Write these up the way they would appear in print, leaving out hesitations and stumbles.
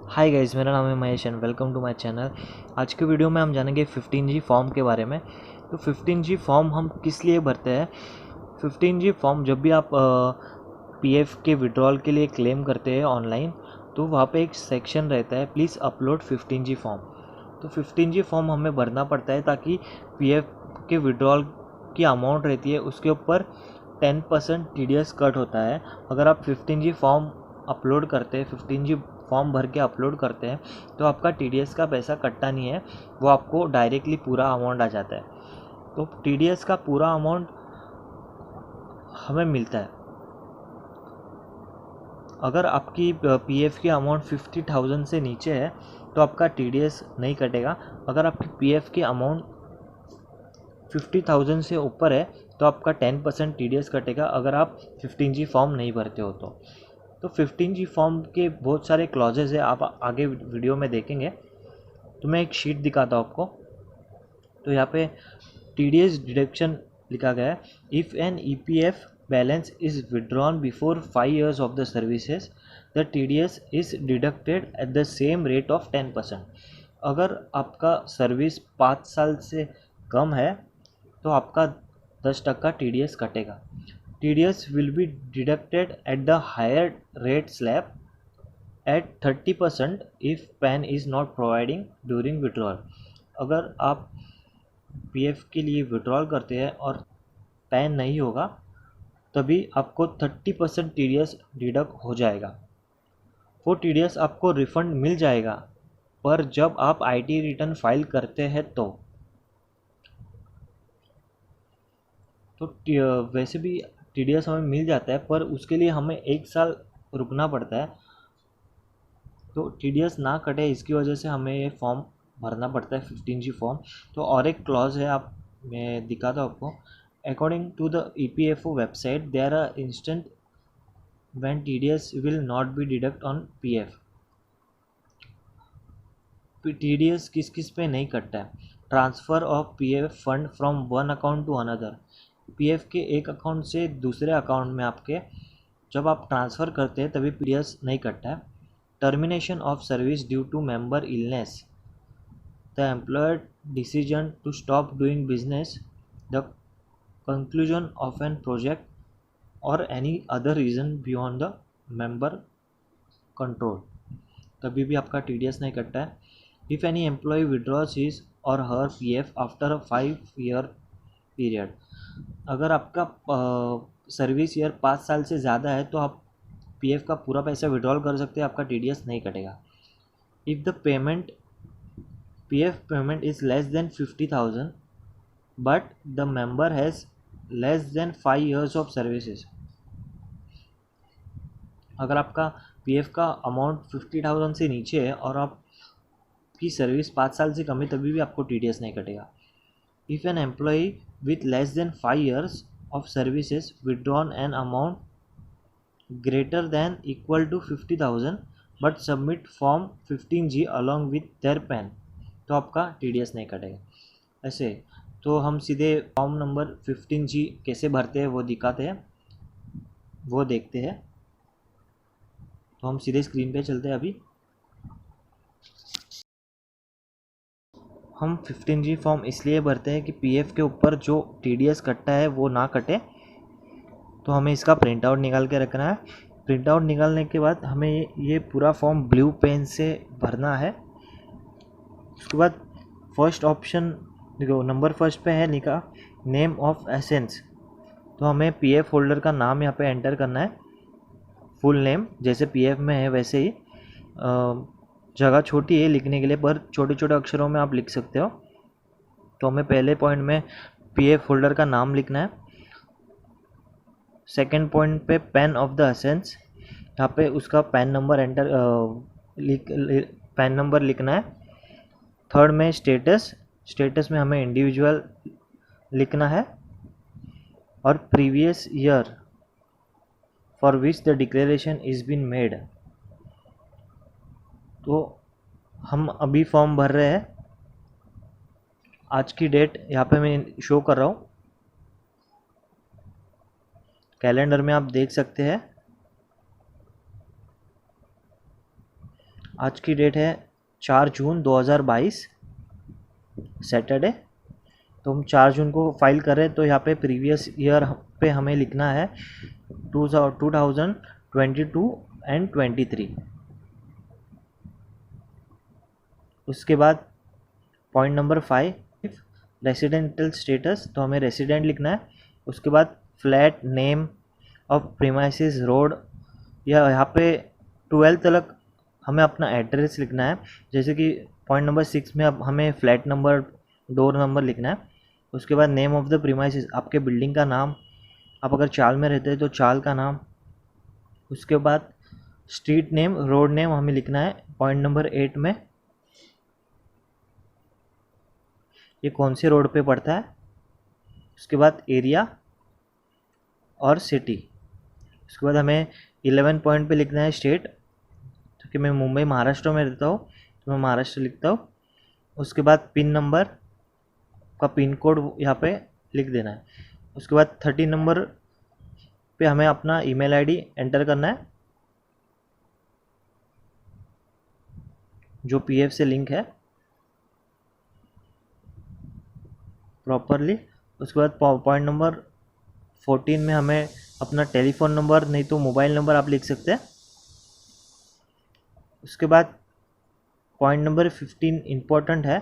Hi guys, मेरा नाम है Mahesh and welcome to my channel. आज के वीडियो में हम जानेंगे 15G फॉर्म के बारे में। तो 15G फॉर्म हम किस लिए भरते हैं? 15G फॉर्म जब भी आप पीएफ के विड्रॉल के लिए क्लेम करते हैं ऑनलाइन, तो वहाँ पे एक सेक्शन रहता है, प्लीज़ अपलोड 15G फॉर्म। तो 15G फॉर्म हमें भरना पड़ता है ताकि पीएफ के विड्रॉल की अमाउंट रहती है उसके ऊपर 10% टीडीएस कट होता है। अगर आप 15G फॉर्म अपलोड करते हैं, 15G फॉर्म भर के अपलोड करते हैं, तो आपका टीडीएस का पैसा कटता नहीं है, वो आपको डायरेक्टली पूरा अमाउंट आ जाता है। तो टीडीएस का पूरा अमाउंट हमें मिलता है। अगर आपकी पीएफ की अमाउंट 50,000 से नीचे है तो आपका टीडीएस नहीं कटेगा। अगर आपकी पीएफ की अमाउंट 50,000 से ऊपर है तो आपका 10% टीडीएस कटेगा, अगर आप 15G फॉर्म नहीं भरते हो तो 15G फॉर्म के बहुत सारे क्लॉजेज है, आप आगे वीडियो में देखेंगे। तो मैं एक शीट दिखाता हूँ आपको। तो यहाँ पे टीडीएस डिडक्शन लिखा गया है। If an EPF balance is withdrawn before 5 years of the services, the TDS is deducted at the same rate of 10%। अगर आपका सर्विस 5 साल से कम है तो आपका 10% टीडीएस कटेगा। TDS will be deducted at the higher rate slab at 30% if PAN is not providing during withdrawal. अगर आप पीएफ के लिए विड्रॉल करते हैं और पैन नहीं होगा, तभी आपको 30% टीडीएस डिडक्ट हो जाएगा। वो टीडीएस आपको रिफंड मिल जाएगा, पर जब आप आईटी रिटर्न फाइल करते हैं तो वैसे भी टीडीएस हमें मिल जाता है, पर उसके लिए हमें 1 साल रुकना पड़ता है। तो टीडीएस ना कटे इसकी वजह से हमें ये फॉर्म भरना पड़ता है, 15G फॉर्म। तो और एक क्लॉज है, आप मैं दिखाता हूँ आपको। According to the EPFO website, there are instant when TDS will not be deduct on PF. TDS किस किस पे नहीं कटता है? Transfer of PF fund from one account to another. PF के एक अकाउंट से दूसरे अकाउंट में आपके जब आप ट्रांसफ़र करते हैं तभी टीडीएस नहीं कटता है। Termination of service due to member illness, the employer decision to stop doing business, the conclusion of an project, or any other reason beyond the member control, कभी भी आपका टीडीएस नहीं कटता है। If any employee withdraws his or her PF after a 5 year period, अगर आपका service year 5 साल से ज़्यादा है तो आप पीएफ का पूरा पैसा विड्रॉल कर सकते हैं, आपका टीडीएस नहीं कटेगा। If the payment PF payment is less than 50,000 but the member has less than 5 years of services, अगर आपका PF का अमाउंट 50,000 से नीचे है और आपकी सर्विस 5 साल से कम है, तभी भी आपको TDS नहीं कटेगा। If an employee with less than 5 years of services withdrawn an amount greater than equal to 50,000 but submit form 15G along with their PAN, तो आपका टीडीएस नहीं कटेगा। ऐसे तो हम सीधे फॉर्म नंबर 15G कैसे भरते हैं वो दिखाते हैं, वो देखते हैं। तो हम सीधे स्क्रीन पे चलते हैं। अभी हम 15G फॉर्म इसलिए भरते हैं कि पीएफ के ऊपर जो टीडीएस कटता है वो ना कटे। तो हमें इसका प्रिंट आउट निकाल के रखना है। प्रिंट आउट निकालने के बाद हमें ये पूरा फॉर्म ब्लू पेन से भरना है। उसके बाद फर्स्ट ऑप्शन देखो, नंबर फर्स्ट पे है लिखा नेम ऑफ एसेंस। तो हमें पीएफ होल्डर का नाम यहाँ पे एंटर करना है, फुल नेम, जैसे पीएफ में है वैसे ही। जगह छोटी है लिखने के लिए, पर छोटे छोटे अक्षरों में आप लिख सकते हो। तो हमें पहले पॉइंट में पीएफ होल्डर का नाम लिखना है। सेकंड पॉइंट पे पैन ऑफ द एसेंस, यहाँ पे उसका पैन नंबर पैन नंबर लिखना है। थर्ड में स्टेटस में हमें इंडिविजुअल लिखना है, और previous year for which the declaration is been made. तो हम अभी फॉर्म भर रहे हैं, आज की डेट यहाँ पे मैं शो कर रहा हूँ, कैलेंडर में आप देख सकते हैं। आज की डेट है 4 जून 2022 सैटरडे। तो हम 4 जून को फाइल कर रहे हैं, तो यहाँ पे प्रीवियस ईयर पे हमें लिखना है 2022 एंड 23। उसके बाद पॉइंट नंबर 5 रेसिडेंटल स्टेटस, तो हमें रेसिडेंट लिखना है। उसके बाद flat name of premises road, या यहाँ पे 12 तक हमें अपना एड्रेस लिखना है। जैसे कि पॉइंट नंबर 6 में अब हमें फ्लैट नंबर, डोर नंबर लिखना है। उसके बाद नेम ऑफ द प्रीमाइसिस, आपके बिल्डिंग का नाम, आप अगर चाल में रहते हैं तो चाल का नाम। उसके बाद स्ट्रीट नेम, रोड नेम हमें लिखना है पॉइंट नंबर 8 में, ये कौन से रोड पे पड़ता है। उसके बाद एरिया और सिटी। उसके बाद हमें 11 पॉइंट पे लिखना है स्टेट, क्योंकि मैं मुंबई महाराष्ट्र में रहता हूँ तो मैं महाराष्ट्र लिखता हूँ। उसके बाद पिन नंबर का पिन कोड यहाँ पे लिख देना है। उसके बाद 30 नंबर पे हमें अपना ईमेल आईडी एंटर करना है जो पीएफ से लिंक है प्रॉपरली। उसके बाद पॉइंट नंबर 14 में हमें अपना टेलीफोन नंबर, नहीं तो मोबाइल नंबर आप लिख सकते हैं। उसके बाद पॉइंट नंबर 15 इम्पोर्टेंट है,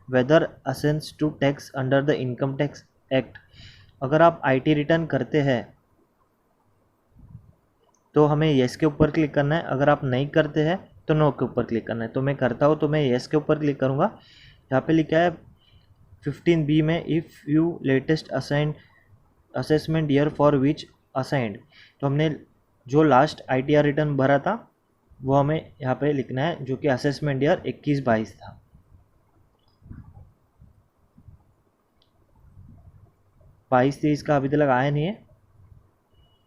वेदर असेंस to tax under the income tax act. अगर आप आईटी रिटर्न करते हैं तो हमें येस के ऊपर क्लिक करना है, अगर आप नहीं करते हैं तो नो के ऊपर क्लिक करना है। तो मैं करता हूँ तो मैं येस के ऊपर क्लिक करूँगा। यहाँ पे लिखा है 15B में, if you latest assigned assessment year for which assigned, तो हमने जो लास्ट आईटीआर रिटर्न भरा था वो हमें यहाँ पे लिखना है, जो कि असेसमेंट ईयर 21-22 था। 22-23 का अभी तक आया नहीं है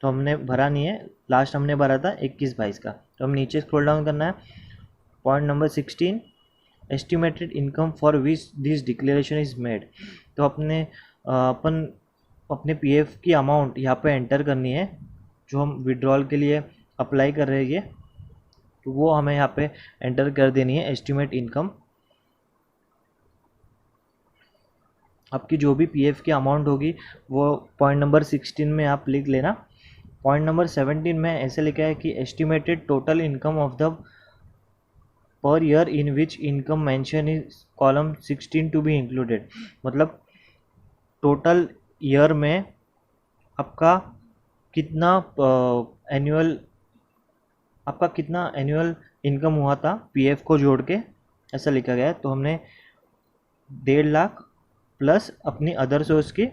तो हमने भरा नहीं है, लास्ट हमने भरा था 21-22 का। तो हम नीचे स्क्रॉल डाउन करना है। Point number 16 estimated income for which this declaration is made, तो अपन अपने पीएफ की अमाउंट यहाँ पे एंटर करनी है जो हम विड्रॉल के लिए अप्लाई कर रहे हैं, तो वो हमें यहाँ पे एंटर कर देनी है। एस्टिमेट इनकम, आपकी जो भी पीएफ की अमाउंट होगी वो पॉइंट नंबर 16 में आप लिख लेना। पॉइंट नंबर 17 में ऐसे लिखा है कि estimated total income of the per year in which income mention is column 16 to be included, मतलब टोटल ईयर में आपका कितना एनुअल इनकम हुआ था पीएफ को जोड़ के, ऐसा लिखा गया है। तो हमने 1.5 लाख प्लस अपनी अदर सोर्स की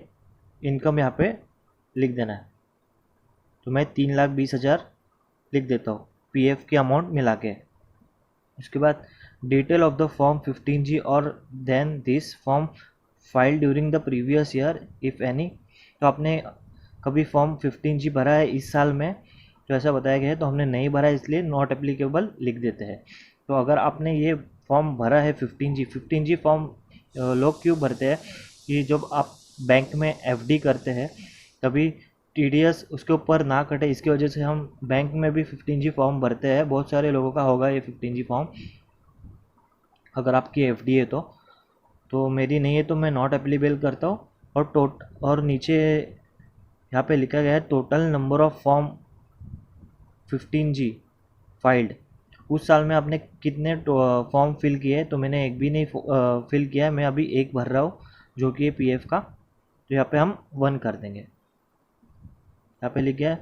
इनकम यहाँ पे लिख देना है। तो मैं 3,20,000 लिख देता हूँ पीएफ की अमाउंट मिला के। उसके बाद detail of the form 15G और then this form file during the previous year if any, तो आपने कभी फॉर्म 15G भरा है इस साल में, तो ऐसा बताया गया है। तो हमने नहीं भरा इसलिए नॉट एप्लीकेबल लिख देते हैं। तो अगर आपने ये फॉर्म भरा है 15G फॉर्म लोग क्यों भरते हैं कि जब आप बैंक में एफडी करते हैं तभी टीडीएस उसके ऊपर ना कटे, इसकी वजह से हम बैंक में भी 15G फॉर्म भरते हैं। बहुत सारे लोगों का होगा ये 15G फॉर्म, अगर आपकी एफडी है तो मेरी नहीं है तो मैं नॉट एप्लीकेबल करता हूँ। और नीचे यहाँ पे लिखा गया है total number of form 15G filed, उस साल में आपने कितने फॉर्म फिल किए, तो मैंने एक भी नहीं फिल किया है, मैं अभी एक भर रहा हूँ जो कि है पीएफ का। तो यहाँ पे हम 1 कर देंगे, यहाँ पे लिख गया है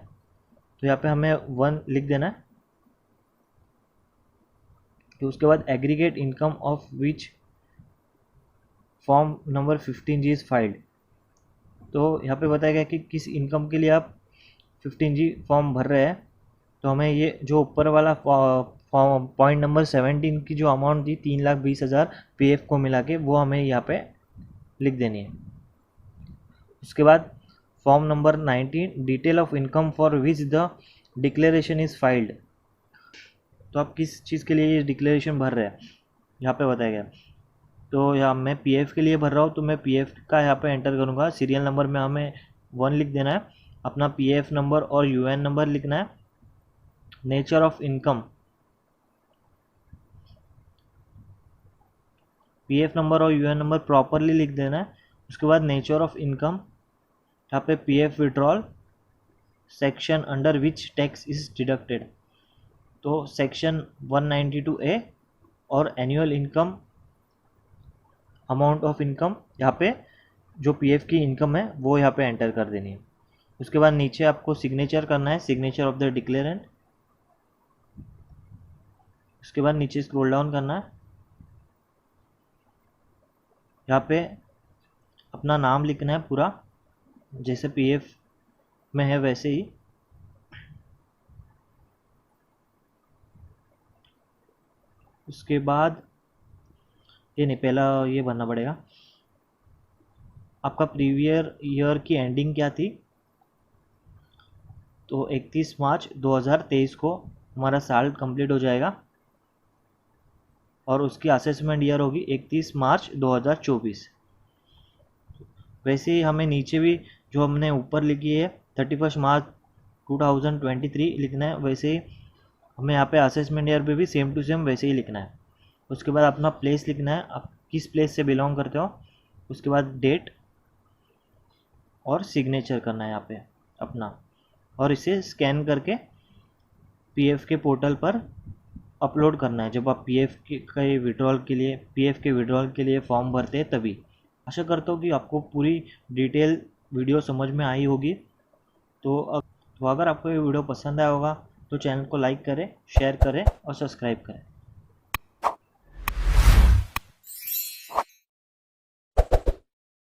तो यहाँ पे हमें 1 लिख देना है। तो उसके बाद aggregate income of which form number 15G is filed, तो यहाँ पे बताया गया कि किस इनकम के लिए आप 15G फॉर्म भर रहे हैं। तो हमें ये जो ऊपर वाला फॉर्म पॉइंट नंबर 17 की जो अमाउंट थी 3,20,000 पीएफ को मिला के, वो हमें यहाँ पे लिख देनी है। उसके बाद form number 19 detail of income for which the declaration is filed, तो आप किस चीज़ के लिए ये डिक्लेरेशन भर रहे हैं यहाँ पे बताया गया। तो यहाँ मैं पीएफ के लिए भर रहा हूँ तो मैं पीएफ का यहाँ पे एंटर करूँगा। सीरियल नंबर में हमें 1 लिख देना है, अपना पीएफ नंबर और यूएन नंबर लिखना है। Nature of income, PF number और यूएन नंबर प्रॉपरली लिख देना है। उसके बाद नेचर ऑफ इनकम, यहाँ पे PF withdrawal, section under which tax is deducted, तो सेक्शन 192A और annual income, amount of income, यहाँ पे जो पीएफ की इनकम है वो यहाँ पे एंटर कर देनी है। उसके बाद नीचे आपको सिग्नेचर करना है, सिग्नेचर ऑफ द डिक्लेरेंट। उसके बाद नीचे स्क्रॉल डाउन करना है, यहाँ पे अपना नाम लिखना है पूरा, जैसे पीएफ में है वैसे ही। उसके बाद ये नहीं, पहला ये भरना पड़ेगा, आपका प्रीवियर ईयर की एंडिंग क्या थी, तो 31 मार्च 2023 को हमारा साल कंप्लीट हो जाएगा और उसकी असेसमेंट ईयर होगी 31 मार्च 2024। वैसे ही हमें नीचे भी जो हमने ऊपर लिखी है 31 मार्च 2023 लिखना है, वैसे ही हमें यहाँ पे असेसमेंट ईयर पे भी सेम टू सेम वैसे ही लिखना है। उसके बाद अपना प्लेस लिखना है, आप किस प्लेस से बिलोंग करते हो। उसके बाद डेट और सिग्नेचर करना है यहाँ पे अपना, और इसे स्कैन करके पीएफ के पोर्टल पर अपलोड करना है जब आप पीएफ के विड्रॉल के लिए फॉर्म भरते हैं तभी। आशा करता हूँ कि आपको पूरी डिटेल वीडियो समझ में आई होगी। तो अगर आपको ये वीडियो पसंद आया होगा तो चैनल को लाइक करें, शेयर करें और सब्सक्राइब करें।